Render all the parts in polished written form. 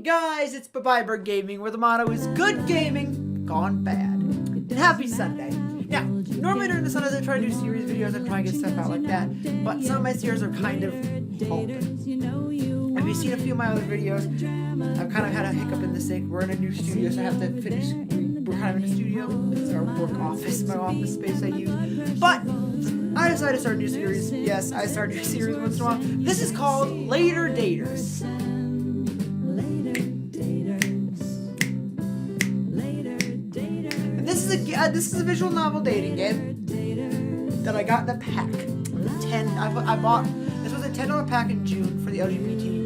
guys, it's Bye-Bye Gaming, where the motto is good gaming gone bad. And happy Sunday. Now, normally during the Sundays I try to do series videos and try to get stuff out like that, but some of my series are kind of old. If you've seen a few of my other videos, I've kind of had a hiccup in the sink. We're in a new studio, so I have to finish. We're kind of in a studio. It's our work office, my office space I use. But I decided to start a new series. Yes, I start a new series once in a while. This is called Later Daters. And this is a visual novel dating game that I got in a pack. I bought. This was a $10 pack in June for the LGBT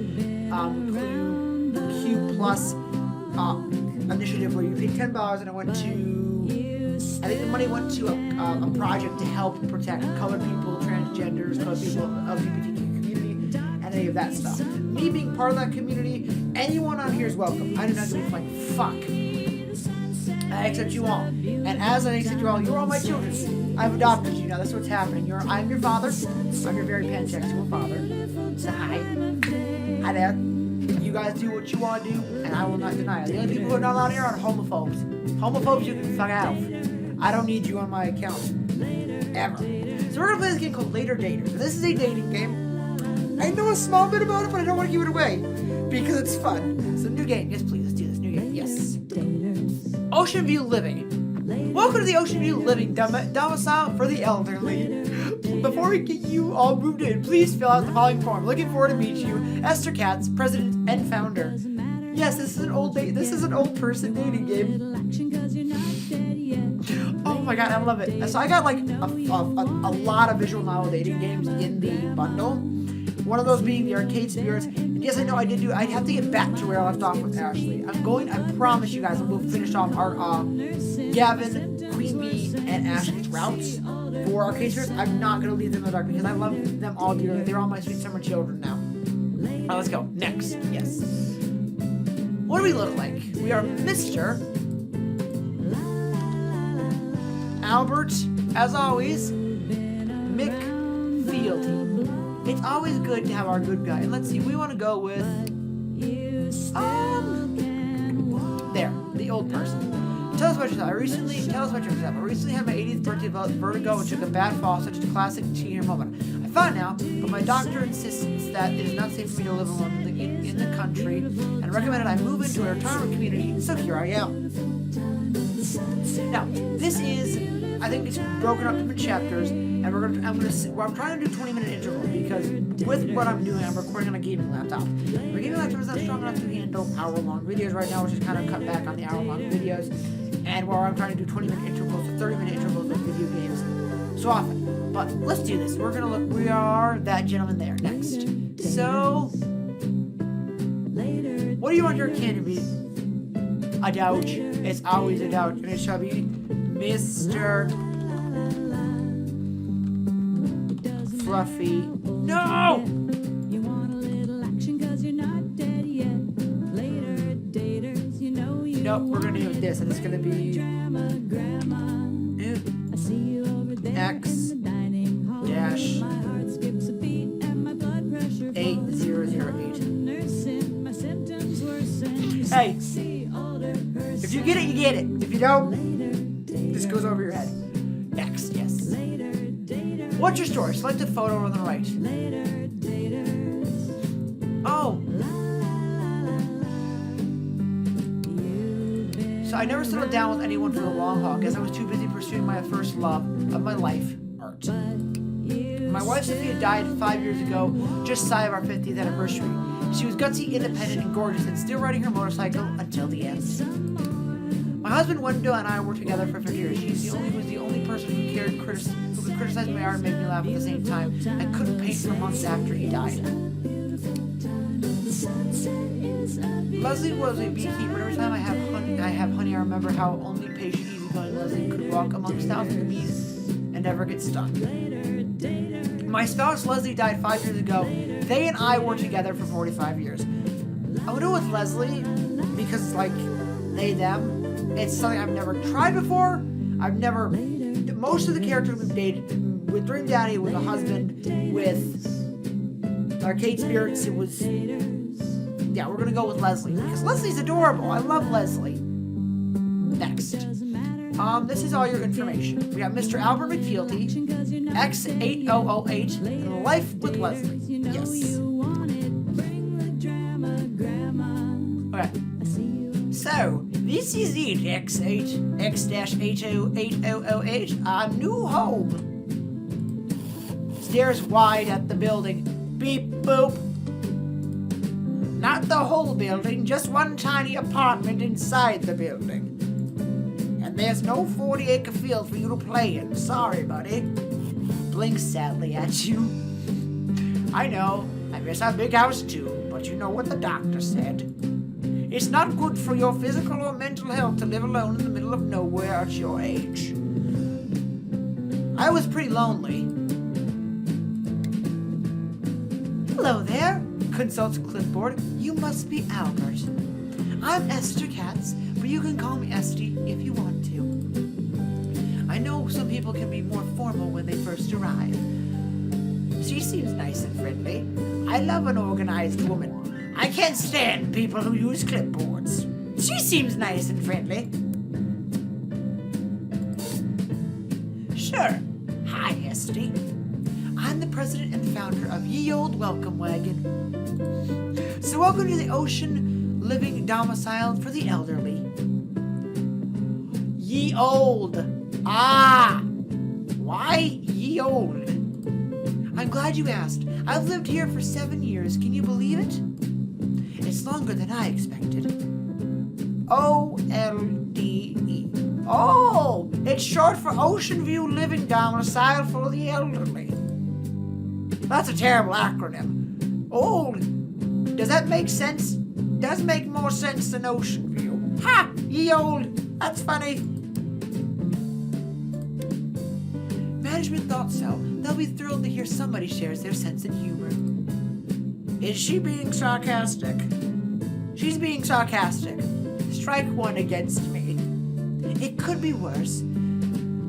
Q Plus initiative, where you pay $10 and it went to. I think the money went to a project to help protect colored people, transgenders, colored people, LGBTQ community, and any of that stuff. Me being part of that community, anyone on here is welcome. I do not give a like fuck. I accept you all, and as I accept you all, you're all my children. I've adopted you now. That's what's happening. I'm your father. I'm your very pansexual father. Say hi. Hi there. You guys do what you want to do, and I will not deny it. The only people who are not allowed here are homophobes. Homophobes, you can fuck out. I don't need you on my account. Ever. So we're going to play this game called Later Daters. This is a dating game. I know a small bit about it, but I don't want to give it away. Because it's fun. So new game. Yes, please. Let's do this. New game. Yes. Ocean View Living. Welcome to the Ocean View Living domicile for the elderly. Before we get you all moved in, please fill out the following form. Looking forward to meet you, Esther Katz, president and founder. Yes, this is an old person dating game. Oh my god, I love it. So I got like a lot of visual novel dating games in the bundle. One of those being the Arcade Spirits. And yes, I know I have to get back to where I left off with Ashley. I promise you guys, we'll finish off our Gavin, Queen Bee, and Ashley's routes for Arcade Spirits. I'm not going to leave them in the dark because I love them all dearly. They're all my sweet summer children now. Alright, let's go. Next. Yes. What do we look like? We are Mr. Albert, as always, McFealty. It's always good to have our good guy. And let's see, we want to go with there, the old person. Tell us about yourself. I recently had my 80th birthday vertigo and took a bad fall, such a classic teenager moment. I found out, but my doctor insists that it is not safe for me to live alone in the country, and recommended I move into a retirement community. So here I am. Now, this is, I think it's broken up into chapters, and I'm trying to do 20-minute intervals because with what I'm doing, I'm recording on a gaming laptop. My gaming laptop is not strong enough to handle hour-long videos right now, which is kind of cut back on the hour-long videos. And where I'm trying to do 20-minute intervals or 30-minute intervals of video games so often. But let's do this. We are that gentleman there next. So, what do you want your can to be? A doubt. It's always a doubt. And it shall be Mr. Fluffy. No! Nope, we're gonna do this, and it's gonna be X dash 8008. Hey, if you get it, you get it. If you don't, this goes over your head. Next, yes. What's your story? Select a photo on the right. Oh. So I never settled down with anyone for the long haul because I was too busy pursuing my first love of my life, art. My wife Sophia died 5 years ago, just shy of our 50th anniversary. She was gutsy, independent, and gorgeous, and still riding her motorcycle until the end. My husband Wendell and I were together for 50 years. He was the only person who could criticize my art and make me laugh at the same time, and couldn't paint for months after he died. Leslie was a beekeeper. Every time I have honey, I remember how only patient, easygoing Leslie could walk amongst thousands of bees and never get stung. My spouse Leslie died 5 years ago. They and I were together for 45 years. I would go with Leslie because it's like they, them. It's something I've never tried before. Most of the characters we've dated, with Dream Daddy, it was a husband. With Arcade Spirits, it was Yeah, we're gonna go with Leslie because Leslie's adorable. I love Leslie. Next. This is all your information. We got Mr. Albert McFealty, X8008, and Life with Leslie. Yes. Okay. So, this is it, X-8008, our new home. Stares wide at the building. Beep, boop. Not the whole building, just one tiny apartment inside the building. And there's no 40-acre field for you to play in. Sorry, buddy. Blinks sadly at you. I know, I miss our big house too, but you know what the doctor said. It's not good for your physical or mental health to live alone in the middle of nowhere at your age. I was pretty lonely. Hello there, consults clipboard. You must be Albert. I'm Esther Katz, but you can call me Esty if you want to. I know some people can be more formal when they first arrive. She seems nice and friendly. I love an organized woman. I can't stand people who use clipboards. She seems nice and friendly. Sure. Hi, Esty. I'm the president and founder of Ye Olde Welcome Wagon. So welcome to the Ocean Living Domicile for the Elderly. Ye Olde. Ah! Why Ye Olde? I'm glad you asked. I've lived here for 7 years. Can you believe it? It's longer than I expected. OLDE. Oh, it's short for Ocean View Living Domicile for the Elderly. That's a terrible acronym. Old. Does that make sense? Does make more sense than Ocean View. Ha! Ye Olde. That's funny. Management thought so. They'll be thrilled to hear somebody shares their sense of humor. Is she being sarcastic? She's being sarcastic. Strike one against me. It could be worse.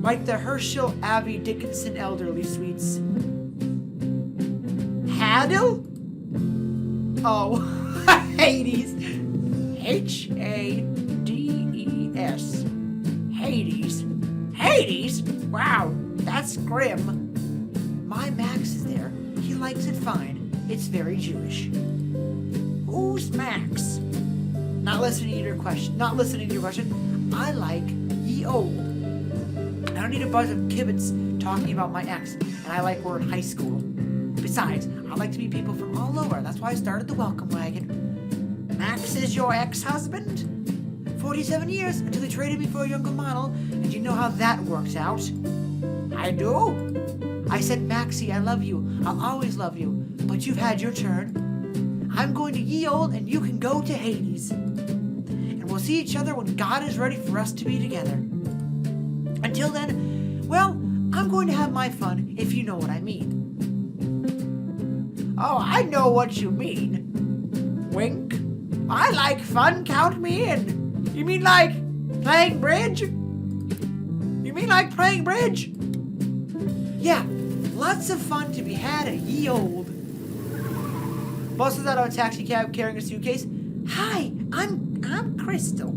Like the Herschel Abbey Dickinson Elderly Suites. Haddle? Oh, Hades. Hades. Hades. Hades? Wow, that's grim. My Max is there. He likes it fine. It's very Jewish. Who's Max? Not listening to your question. I like Ye Olde. I don't need a bunch of kibbutz talking about my ex, and I like we're in high school. Besides, I like to meet people from all over. That's why I started the Welcome Wagon. Max is your ex-husband? 47 years until he traded me for a younger model, and you know how that worked out. I do. I said, Maxie, I love you. I'll always love you. But you've had your turn. I'm going to Ye Olde, and you can go to Hades. And we'll see each other when God is ready for us to be together. Until then, well, I'm going to have my fun, if you know what I mean. Oh, I know what you mean. Wink. I like fun, count me in. You mean like playing bridge? Yeah, lots of fun to be had at Ye Olde. Bustles out of a taxi cab carrying a suitcase. Hi, I'm Crystal.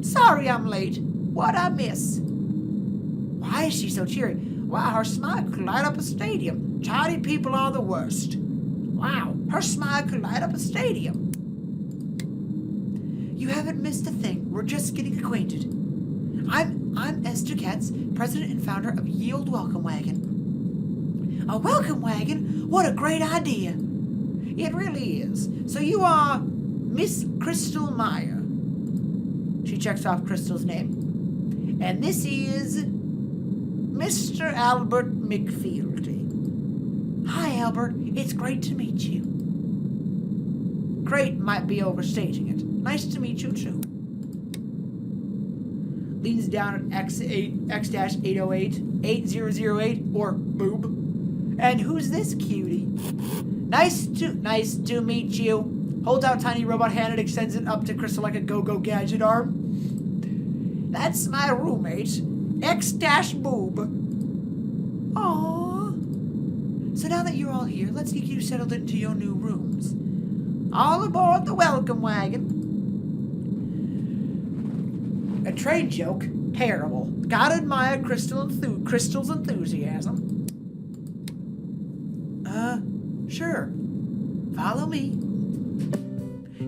Sorry I'm late. What'd I miss? Why is she so cheery? Wow, her smile could light up a stadium. Tidy people are the worst. Wow, her smile could light up a stadium. You haven't missed a thing. We're just getting acquainted. I'm Esther Katz, president and founder of Ye Olde Welcome Wagon. A welcome wagon? What a great idea. It really is. So you are Miss Crystal Meyer. She checks off Crystal's name. And this is Mr. Albert McFealty. Hi, Albert. It's great to meet you. Great might be overstating it. Nice to meet you, too. Leans down at X-808, 8008, or boob. And who's this cutie? Nice to meet you. Holds out tiny robot hand and extends it up to Crystal like a go-go gadget arm. That's my roommate, X-boob. Aww. So now that you're all here, let's get you settled into your new rooms. All aboard the welcome wagon. A train joke? Terrible. Gotta admire Crystal's enthusiasm. Sure. Follow me.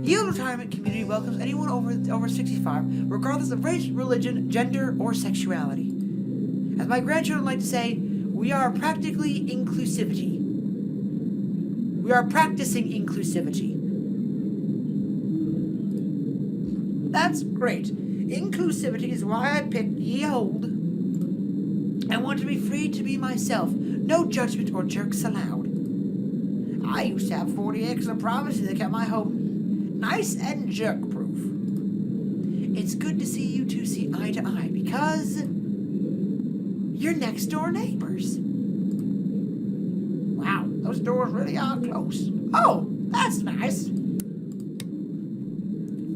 Yield Retirement Community welcomes anyone over 65, regardless of race, religion, gender, or sexuality. As my grandchildren like to say, we are practically inclusivity. We are practicing inclusivity. That's great. Inclusivity is why I picked ye old. I want to be free to be myself. No judgment or jerks allowed. I used to have 40 acres of property that kept my home nice and jerk-proof. It's good to see you two see eye to eye because you're next-door neighbors. Wow, those doors really are close. Oh, that's nice.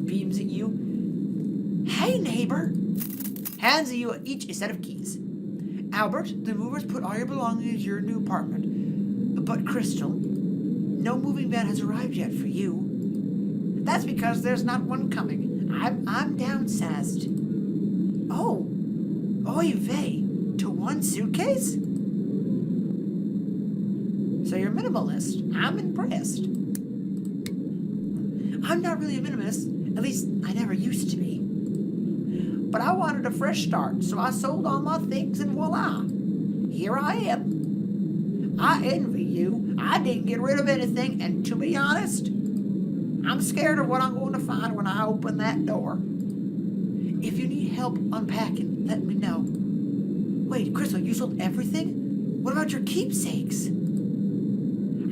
Beams at you. Hey, neighbor. Hands you each a set of keys. Albert, the movers put all your belongings in your new apartment. But Crystal, no moving van has arrived yet for you. That's because there's not one coming. I'm downsized. Oh, oy vey, to one suitcase? So you're a minimalist. I'm impressed. I'm not really a minimalist. At least I never used to be. But I wanted a fresh start, so I sold all my things and voila. Here I am. I envy you. I didn't get rid of anything, and to be honest, I'm scared of what I'm going to find when I open that door. If you need help unpacking, let me know. Wait, Crystal, you sold everything? What about your keepsakes?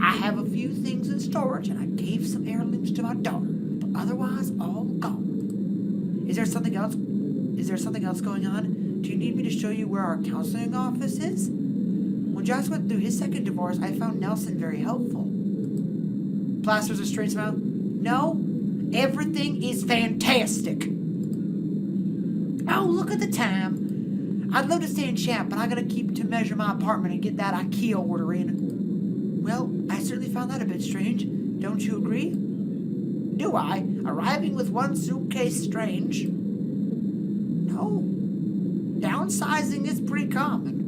I have a few things in storage, and I gave some heirlooms to my daughter, but otherwise, all gone. Is there something else going on? Do you need me to show you where our counseling office is? When Josh went through his second divorce, I found Nelson very helpful. Plasters a straight smile. No, everything is fantastic. Oh, look at the time. I'd love to stay and chat, but I gotta keep to measure my apartment and get that IKEA order in. Well, I certainly found that a bit strange. Don't you agree? Do I? Arriving with one suitcase strange? No. Downsizing is pretty common.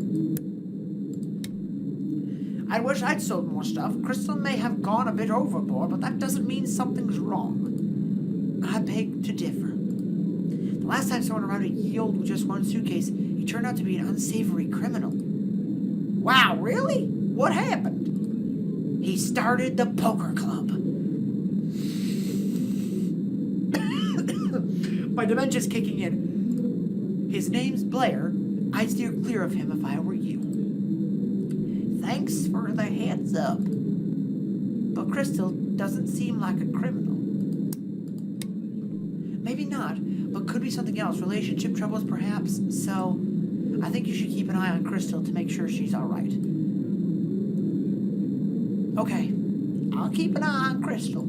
I wish I'd sold more stuff. Crystal may have gone a bit overboard, but that doesn't mean something's wrong. I beg to differ. The last time someone arrived at Yield with just one suitcase, he turned out to be an unsavory criminal. Wow, really? What happened? He started the poker club. My dementia's kicking in. His name's Blair. I'd steer clear of him if I were you. Thanks for the heads up. But Crystal doesn't seem like a criminal. Maybe not, but could be something else. Relationship troubles, perhaps. So, I think you should keep an eye on Crystal to make sure she's alright. Okay, I'll keep an eye on Crystal.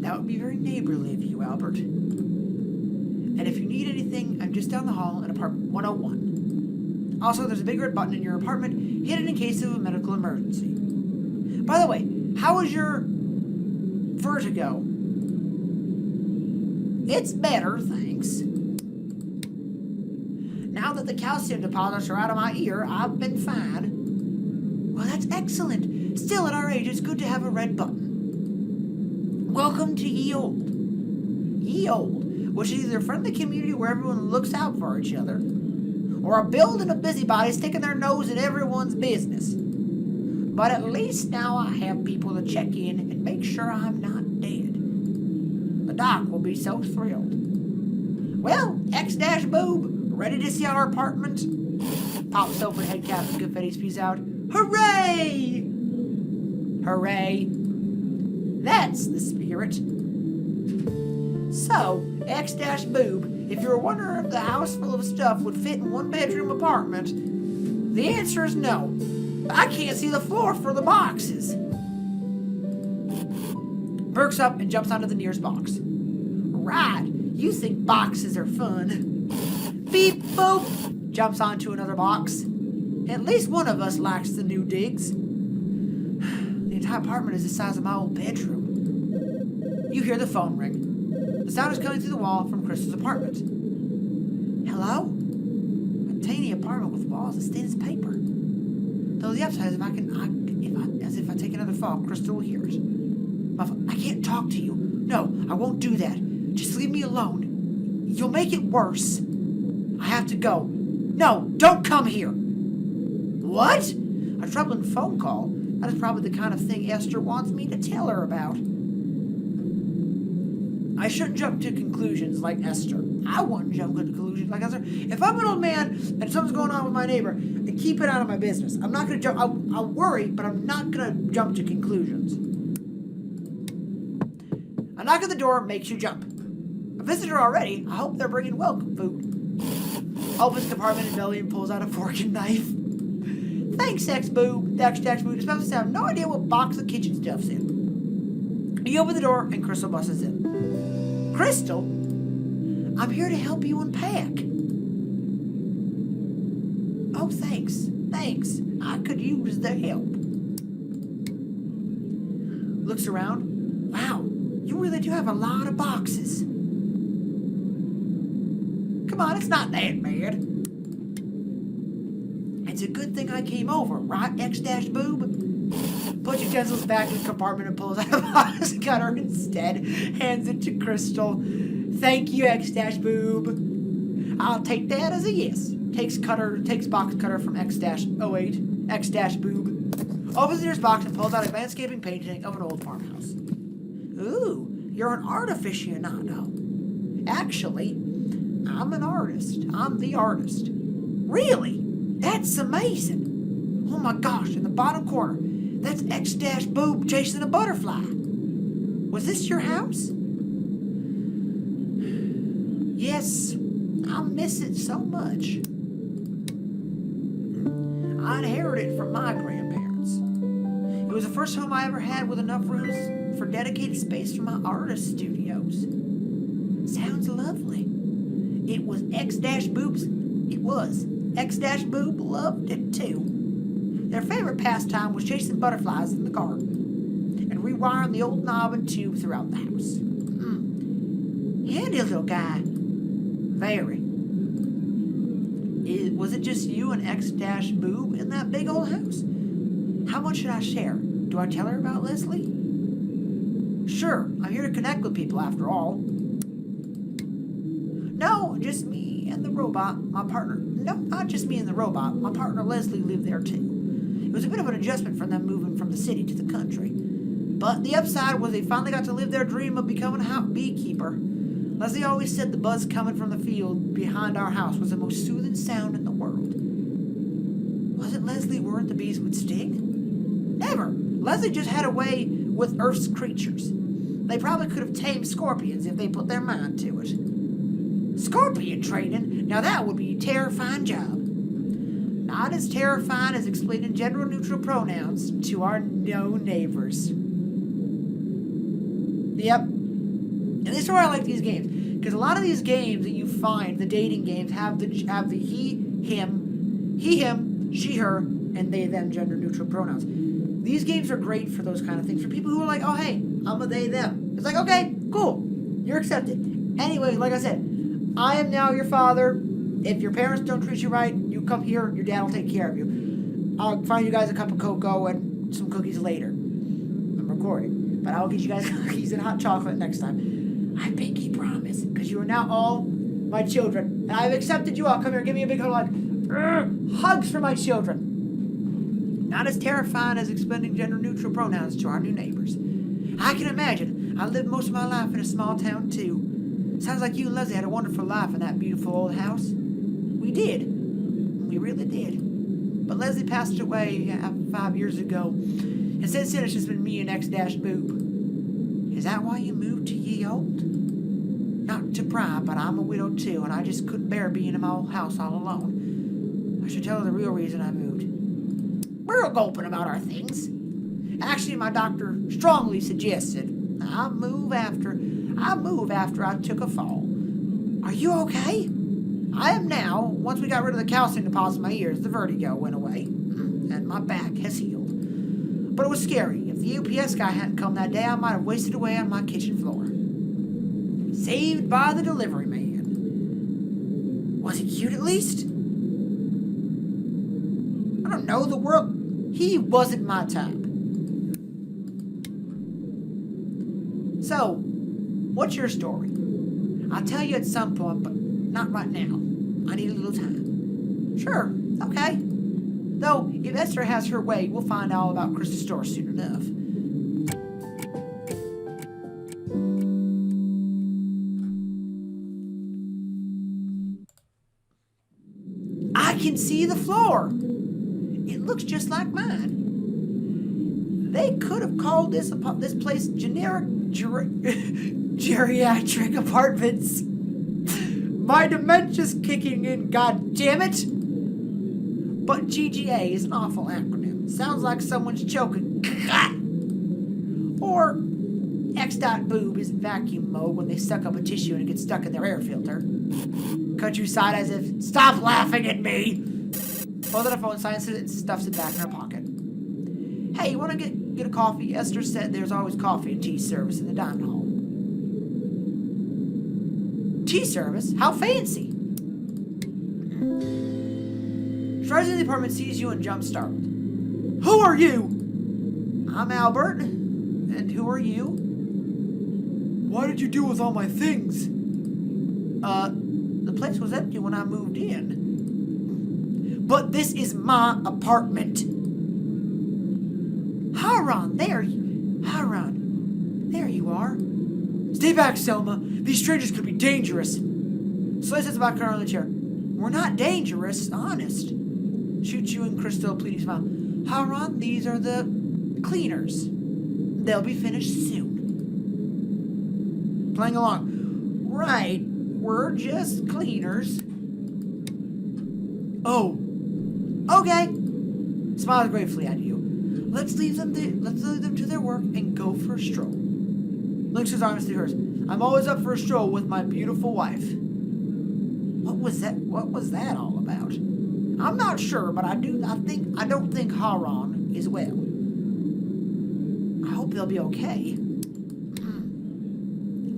That would be very neighborly of you, Albert. And if you need anything, I'm just down the hall in apartment 101. Also, there's a big red button in your apartment, hidden in case of a medical emergency. By the way, how is your vertigo? It's better, thanks. Now that the calcium deposits are out of my ear, I've been fine. Well, that's excellent. Still, at our age, it's good to have a red button. Welcome to Ye Old. Ye Old, which is either a friendly community where everyone looks out for each other, or a building of busybodies sticking their nose in everyone's business. But at least now I have people to check in and make sure I'm not dead. The doc will be so thrilled. Well, X-Boob, ready to see our apartment? Pops open head cap and confetti spews out. Hooray! Hooray! That's the spirit. So, X-Boob, if you were wondering if the house full of stuff would fit in one bedroom apartment, the answer is no. I can't see the floor for the boxes. Perks up and jumps onto the nearest box. Right, you think boxes are fun. Beep boop, jumps onto another box. At least one of us likes the new digs. The entire My apartment is the size of my old bedroom. You hear the phone ring. The sound is coming through the wall from Crystal's apartment. Hello? A tiny apartment with walls as thin as paper. Though the upside is as if I take another fall, Crystal will hear it. I can't talk to you. No, I won't do that. Just leave me alone. You'll make it worse. I have to go. No, don't come here. What? A troubling phone call? That is probably the kind of thing Esther wants me to tell her about. I shouldn't jump to conclusions like Esther. I wouldn't jump to conclusions like Esther. If I'm an old man and something's going on with my neighbor, then keep it out of my business. I'm not going to jump. I'll worry, but I'm not going to jump to conclusions. A knock at the door makes you jump. A visitor already? I hope they're bringing welcome food. Opens the compartment in belly and pulls out a fork and knife. Thanks, X-Boob. X-Boob is supposed to have no idea what box the kitchen stuff's in. You open the door and Crystal busts in. Crystal? I'm here to help you unpack. Oh, thanks. Thanks. I could use the help. Looks around. Wow, you really do have a lot of boxes. Come on, it's not that bad. It's a good thing I came over, right, X-Boob? Puts utensils back in the compartment and pulls out a box cutter instead. Hands it to Crystal. Thank you, X-Boob. I'll take that as a yes. Takes box cutter from X-08. X-Boob. Opens the nearest box and pulls out a landscaping painting of an old farmhouse. Ooh, you're an art aficionado. Actually, I'm an artist. I'm the artist. Really? That's amazing. Oh my gosh, in the bottom corner, that's X-Boob chasing a butterfly. Was this your house? Yes, I miss it so much. I inherited it from my grandparents. It was the first home I ever had with enough rooms for dedicated space for my artist studios. Sounds lovely. It was X-Boob's. It was. X-Boob loved it too. Their favorite pastime was chasing butterflies in the garden and rewiring the old knob and tube throughout the house. Handy little guy. Very. Was it just you and X-Boob in that big old house? How much should I share? Do I tell her about Leslie? Sure, I'm here to connect with people after all. No, just me and the robot, my partner. No, not just me and the robot. My partner Leslie lived there too. It was a bit of an adjustment for them moving from the city to the country. But the upside was they finally got to live their dream of becoming a beekeeper. Leslie always said the buzz coming from the field behind our house was the most soothing sound in the world. Wasn't Leslie worried the bees would sting? Never. Leslie just had a way with Earth's creatures. They probably could have tamed scorpions if they put their mind to it. Scorpion training? Now that would be a terrifying job. Not as terrifying as explaining gender-neutral pronouns to our no neighbors. Yep. And this is why I like these games. Because a lot of these games that you find, the dating games, have the he, him, she, her, and they, them gender-neutral pronouns. These games are great for those kind of things. For people who are like, oh, hey, I'm a they, them. It's like, okay, cool. You're accepted. Anyway, like I said, I am now your father. If your parents don't treat you right, you come here, your dad will take care of you. I'll find you guys a cup of cocoa and some cookies later. I'm recording. But I'll get you guys cookies and hot chocolate next time. I pinky promise. Because you are now all my children. And I've accepted you all. Come here, give me a big hug. Hugs for my children. Not as terrifying as explaining gender-neutral pronouns to our new neighbors. I can imagine. I lived most of my life in a small town, too. Sounds like you and Leslie had a wonderful life in that beautiful old house. We did. We really did. But Leslie passed away 5 years ago. And since then, it's just been me and X-Boob. Is that why you moved to Ye Old? Not to pry, but I'm a widow, too, and I just couldn't bear being in my old house all alone. I should tell her the real reason I moved. We're open about our things. Actually, my doctor strongly suggested I move after I took a fall. Are you okay? I am now. Once we got rid of the calcium deposit in my ears, the vertigo went away, and my back has healed. But it was scary. If the UPS guy hadn't come that day, I might have wasted away on my kitchen floor. Saved by the delivery man. Was he cute at least? I don't know, the world... He wasn't my type. So, what's your story? I'll tell you at some point, but not right now. I need a little time. Sure, okay. Though, if Esther has her way, we'll find all about Krista's story soon enough. I can see the floor. It looks just like mine. They could have called this place generic geriatric apartments. My dementia's kicking in, god damn it! But GGA is an awful acronym. Sounds like someone's choking. Or X.boob is in vacuum mode when they suck up a tissue and it gets stuck in their air filter. Countryside as if, stop laughing at me! Pulls out a phone, silences it, and stuffs it back in her pocket. Hey, you want to get a coffee? Esther said there's always coffee and tea service in the dining hall. Tea service? How fancy! Strides into the apartment, sees you, and jumps startled. Who are you? I'm Albert. And who are you? What did you do with all my things? The place was empty when I moved in. But this is my apartment. Haran, there you are. Stay back, Selma. These strangers could be dangerous. Slay sits back on the chair. We're not dangerous, honest. Shoots you and Crystal, pleading smile. Haran, these are the cleaners. They'll be finished soon. Playing along. Right, we're just cleaners. Oh, okay. Smiles gratefully at you. Let's leave them to their work and go for a stroll. Links his arms through hers. I'm always up for a stroll with my beautiful wife. What was that all about? I'm not sure, but I don't think Haran is well. I hope they'll be okay.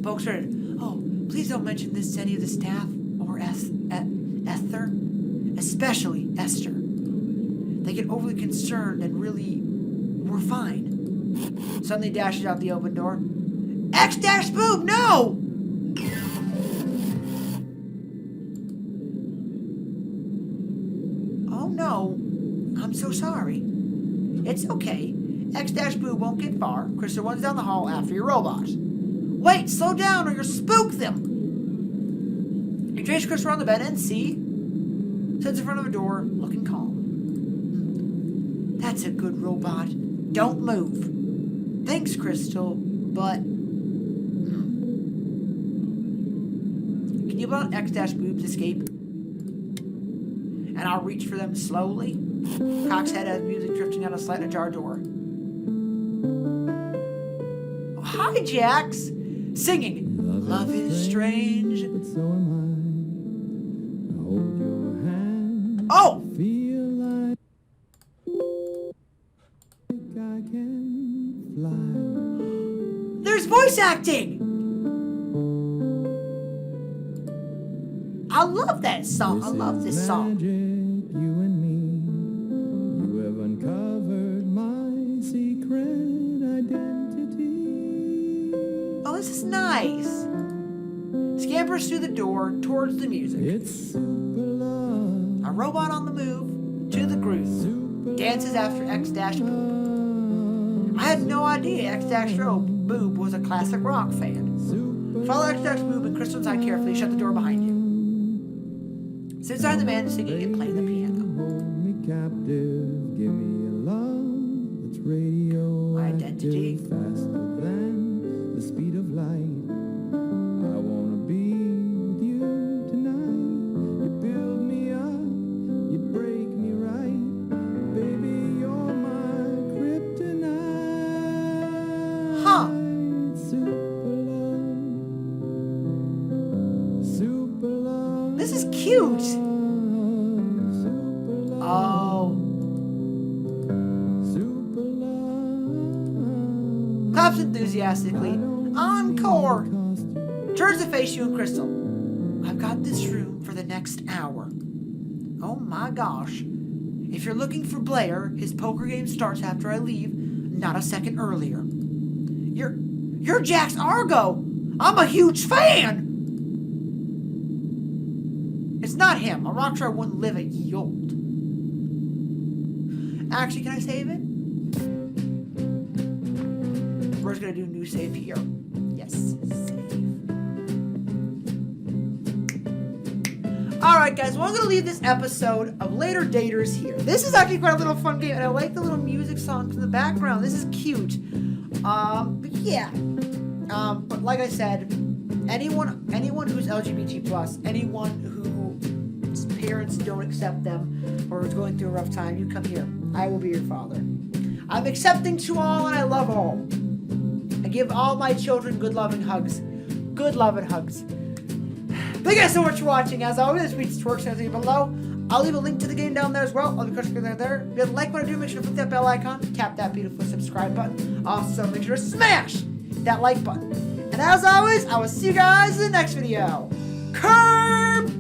Folks heard. Oh, please don't mention this to any of the staff or Esther, especially Esther. They get overly concerned and really, we're fine. Suddenly dashes out the open door. X-boob, no! Oh no, I'm so sorry. It's okay. X-boob won't get far. Krista runs down the hall after your robot. Wait, slow down or you'll spook them! You chase Krista around the bed and see. Sits in front of a door, looking calm. That's a good robot. Don't move. Thanks, Crystal, but... Can you let X-boobs escape? And I'll reach for them slowly. Cocks head as music drifting out a slightly ajar door. Oh, hi, Jax! Singing. Love is strange. But so am I. Hold your hand. Oh! Feel like I can fly. There's voice acting! I love that song. I love this song. You and me, you have uncovered my secret identity. Oh, this is nice. Scampers through the door towards the music. It's super love. A robot on the move to the groove. Dances after X-boob. I had no idea X-boob was a classic rock fan. Follow X-boob and Crystal inside carefully. Shut the door behind you. Sit inside the man singing and playing the piano. Hold me captive, give me a love that's radio Identity. faster than the speed of light. I wanna be with you tonight. You build me up, you break me right. Baby, you're my kryptonite. Huh. Super love. Super love. This is cute. Super love. Oh. Super love. claps enthusiastically. Encore! Turns to face you and Crystal. I've got this room for the next hour. Oh my gosh. If you're looking for Blair, his poker game starts after I leave, not a second earlier. You're Jack's Argo! I'm a huge fan! It's not him. A rockstar wouldn't live at ye old. Actually, can I save it? We're just gonna do new save here. Yes, save. Alright guys, well I'm gonna leave this episode of Later Daters here. This is actually quite a little fun game, and I like the little music songs in the background. This is cute. But yeah. But like I said, anyone who's LGBT+, anyone whose parents don't accept them or is going through a rough time, you come here. I will be your father. I'm accepting to all and I love all. I give all my children good loving hugs. Good loving hugs. Thank you guys so much for watching. As always, tweets, twerks, and everything below. I'll leave a link to the game down there as well. I'll be clicking there. If you like what I do, make sure to click that bell icon, tap that beautiful subscribe button. Also, make sure to smash that like button. And as always, I will see you guys in the next video. Curb!